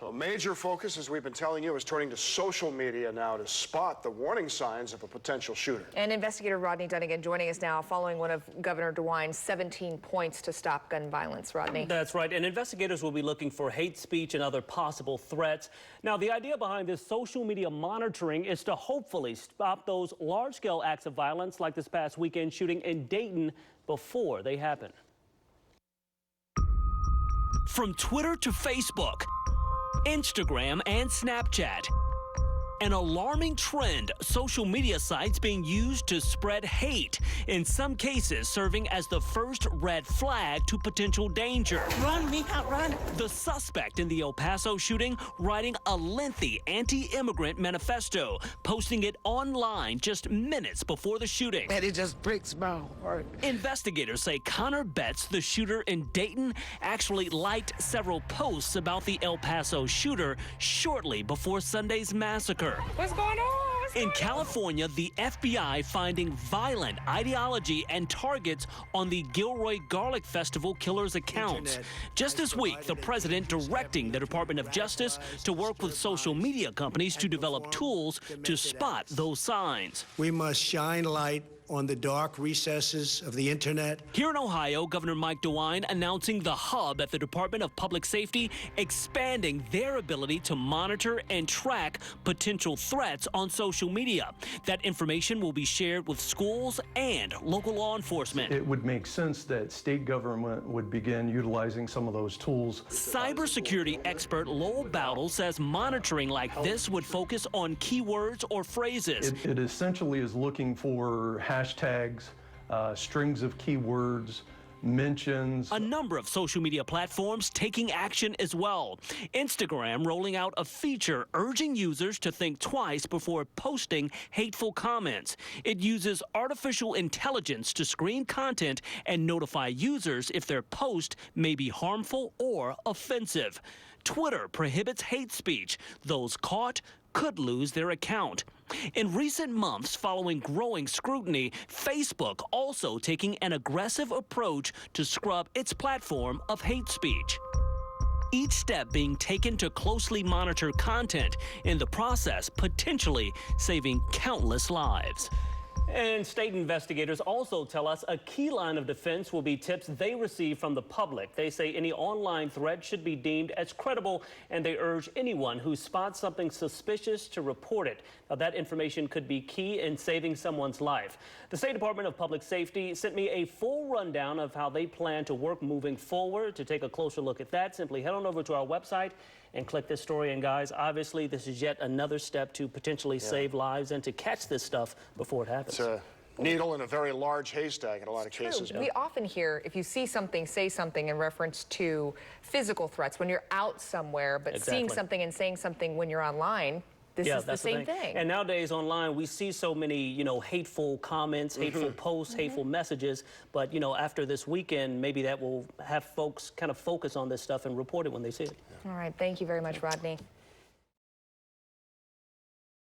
A major focus, as we've been telling you, is turning to social media now to spot the warning signs of a potential shooter. And investigator Rodney Dunnigan joining us now following one of Governor DeWine's 17 points to stop gun violence. Rodney. That's right. And investigators will be looking for hate speech and other possible threats. Now, the idea behind this social media monitoring is to hopefully stop those large-scale acts of violence like this past weekend shooting in Dayton before they happen. From Twitter to Facebook, Instagram and Snapchat. An alarming trend, social media sites being used to spread hate, in some cases serving as the first red flag to potential danger. Run, Mika, run. The suspect in the El Paso shooting writing a lengthy anti-immigrant manifesto, posting it online just minutes before the shooting. And it just breaks my heart. Investigators say Connor Betts, the shooter in Dayton, actually liked several posts about the El Paso shooter shortly before Sunday's massacre. What's going on? In California, the FBI finding violent ideology and targets on the Gilroy Garlic Festival killers' accounts. Just this week, the president directing the Department of Justice to work with social media companies to develop tools to spot those signs. We must shine light on the dark recesses of the internet. Here in Ohio, Governor Mike DeWine announcing the hub at the Department of Public Safety, expanding their ability to monitor and track potential threats on social media. That information will be shared with schools and local law enforcement. It would make sense that state government would begin utilizing some of those tools. Cybersecurity expert Lowell Bowdle says monitoring like this would focus on keywords or phrases. It essentially is looking for hashtags, strings of keywords, mentions. A number of social media platforms taking action as well. Instagram rolling out a feature urging users to think twice before posting hateful comments. It uses artificial intelligence to screen content and notify users if their post may be harmful or offensive. Twitter prohibits hate speech. Those caught could lose their account. In recent months, following growing scrutiny, Facebook also taking an aggressive approach to scrub its platform of hate speech. Each step being taken to closely monitor content, in the process potentially saving countless lives. And state investigators also tell us a key line of defense will be tips they receive from the public. They say any online threat should be deemed as credible, and they urge anyone who spots something suspicious to report it. Now, that information could be key in saving someone's life. The State Department of Public Safety sent me a full rundown of how they plan to work moving forward. To take a closer look at that, simply head on over to our website and click this story. And guys, obviously this is yet another step to potentially save lives and to catch this stuff before it happens. It's a needle in a very large haystack in a lot of cases. We often hear, if you see something, say something in reference to physical threats when you're out somewhere, but seeing something and saying something when you're online. This is the same thing. And nowadays online, we see so many, hateful comments, hateful posts, hateful messages. But, after this weekend, maybe that will have folks kind of focus on this stuff and report it when they see it. All right. Thank you very much, Rodney.